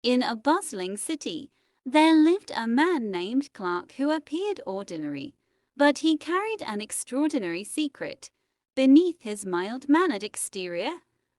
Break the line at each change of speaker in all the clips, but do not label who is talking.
In a bustling city, there lived a man named Clark who appeared ordinary, but he carried an extraordinary secret. Beneath his mild-mannered exterior,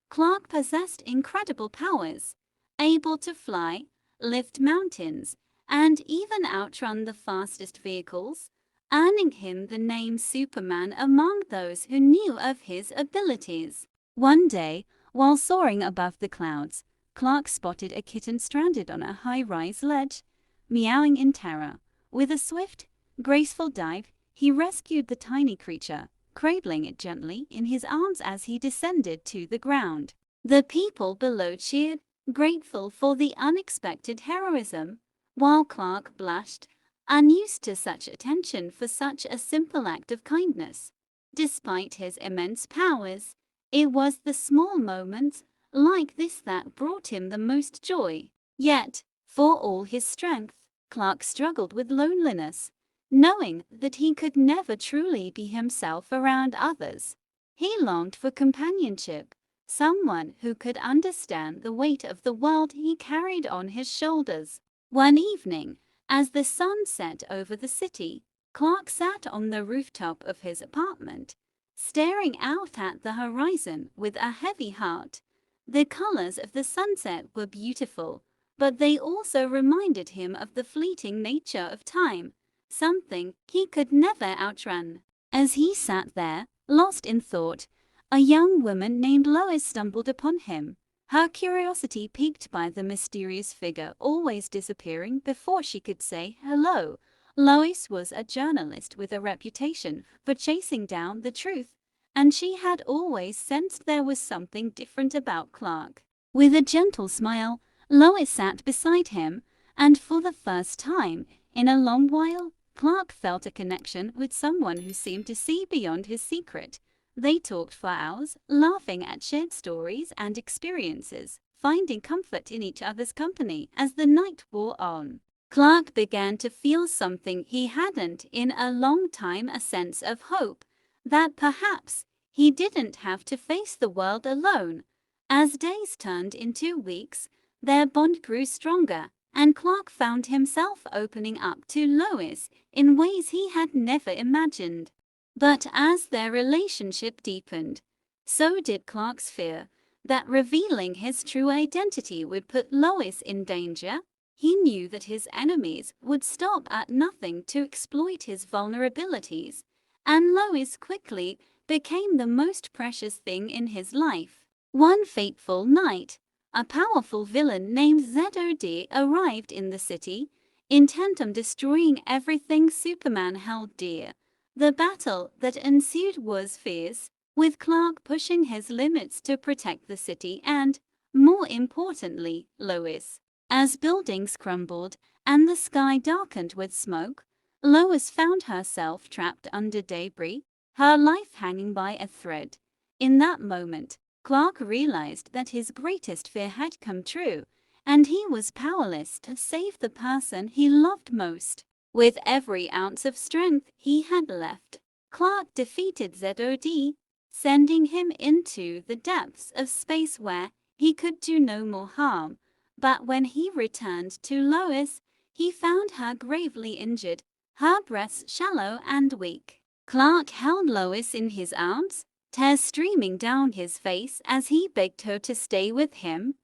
Clark possessed incredible powers, able to fly, lift mountains, and even outrun the fastest vehicles, earning him the name Superman among those who knew of his abilities. One day, while soaring above the clouds, Clark spotted a kitten stranded on a high-rise ledge, meowing in terror. With a swift, graceful dive, he rescued the tiny creature, cradling it gently in his arms as he descended to the ground. The people below cheered, grateful for the unexpected heroism, while Clark blushed, unused to such attention for such a simple act of kindness. Despite his immense powers, it was the small moments like this that brought him the most joy. Yet, for all his strength, Clark struggled with loneliness, knowing that he could never truly be himself around others. He longed for companionship, someone who could understand the weight of the world he carried on his shoulders. One evening, as the sun set over the city, Clark sat on the rooftop of his apartment, staring out at the horizon with a heavy heart. The colors of the sunset were beautiful, but they also reminded him of the fleeting nature of time, something he could never outrun. As he sat there, lost in thought, a young woman named Lois stumbled upon him, her curiosity piqued by the mysterious figure always disappearing before she could say hello. Lois was a journalist with a reputation for chasing down the truth, and she had always sensed there was something different about Clark. With a gentle smile, Lois sat beside him, and for the first time in a long while, Clark felt a connection with someone who seemed to see beyond his secret. They talked for hours, laughing at shared stories and experiences, finding comfort in each other's company as the night wore on. Clark began to feel something he hadn't in a long time, a sense of hope, that perhaps he didn't have to face the world alone. As days turned into weeks, their bond grew stronger, and Clark found himself opening up to Lois in ways he had never imagined. But as their relationship deepened, so did Clark's fear that revealing his true identity would put Lois in danger. He knew that his enemies would stop at nothing to exploit his vulnerabilities, and Lois quickly became the most precious thing in his life. One fateful night, a powerful villain named Zod arrived in the city, intent on destroying everything Superman held dear. The battle that ensued was fierce, with Clark pushing his limits to protect the city and, more importantly, Lois. As buildings crumbled and the sky darkened with smoke, Lois found herself trapped under debris, her life hanging by a thread. In that moment, Clark realized that his greatest fear had come true, and he was powerless to save the person he loved most. With every ounce of strength he had left, Clark defeated Zod, sending him into the depths of space where he could do no more harm. But when he returned to Lois, he found her gravely injured, her breaths shallow and weak. Clark held Lois in his arms, tears streaming down his face as he begged her to stay with him.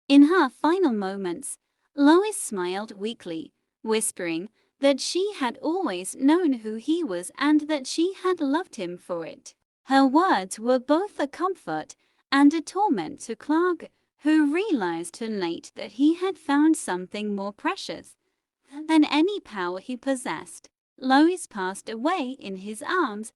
In her final moments, Lois smiled weakly, whispering that she had always known who he was and that she had loved him for it. Her words were both a comfort and a torment to Clark, who realized too late that he had found something more precious than any power he possessed. Lois passed away in his arms,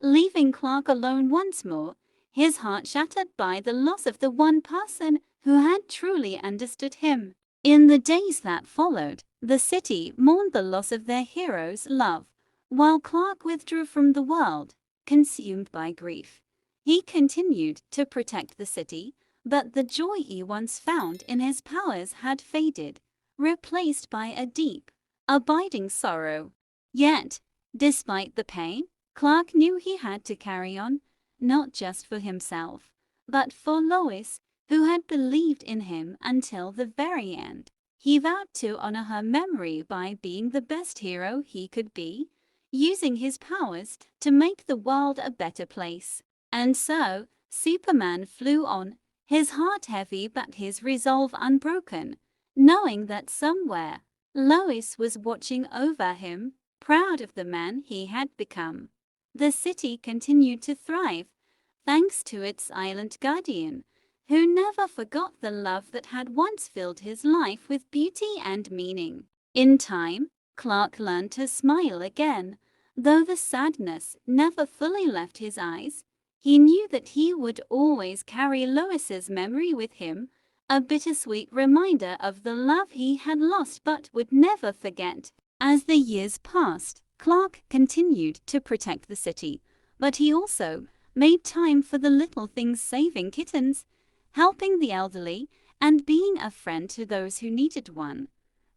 leaving Clark alone once more, his heart shattered by the loss of the one person who had truly understood him. In the days that followed, the city mourned the loss of their hero's love, while Clark withdrew from the world, consumed by grief. He continued to protect the city, but the joy he once found in his powers had faded, replaced by a deep, abiding sorrow. Yet, despite the pain, Clark knew he had to carry on, not just for himself, but for Lois, who had believed in him until the very end. He vowed to honor her memory by being the best hero he could be, using his powers to make the world a better place. And so, Superman flew on, his heart heavy but his resolve unbroken, knowing that somewhere, Lois was watching over him, proud of the man he had become. The city continued to thrive, thanks to its silent guardian, who never forgot the love that had once filled his life with beauty and meaning. In time, Clark learned to smile again, though the sadness never fully left his eyes. He knew that he would always carry Lois's memory with him, a bittersweet reminder of the love he had lost but would never forget. As the years passed, Clark continued to protect the city, but he also made time for the little things, saving kittens, helping the elderly, and being a friend to those who needed one.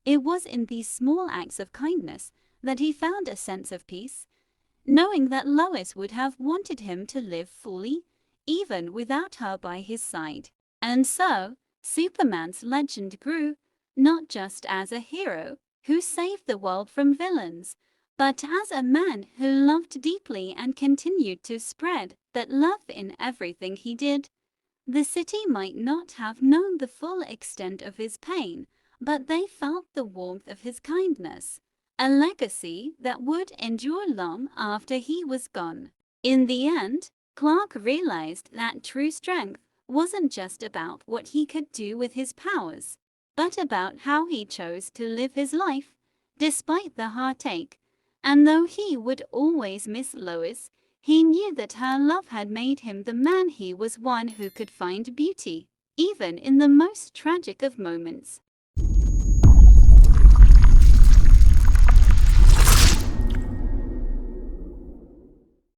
It was in these small acts of kindness that he found a sense of peace, knowing that Lois would have wanted him to live fully, even without her by his side. And so, Superman's legend grew, not just as a hero who saved the world from villains, but as a man who loved deeply and continued to spread that love in everything he did. The city might not have known the full extent of his pain, but they felt the warmth of his kindness, a legacy that would endure long after he was gone. In the end, Clark realized that true strength wasn't just about what he could do with his powers, but about how he chose to live his life, despite the heartache. And though he would always miss Lois, he knew that her love had made him the man he was, one who could find beauty, even in the most tragic of moments.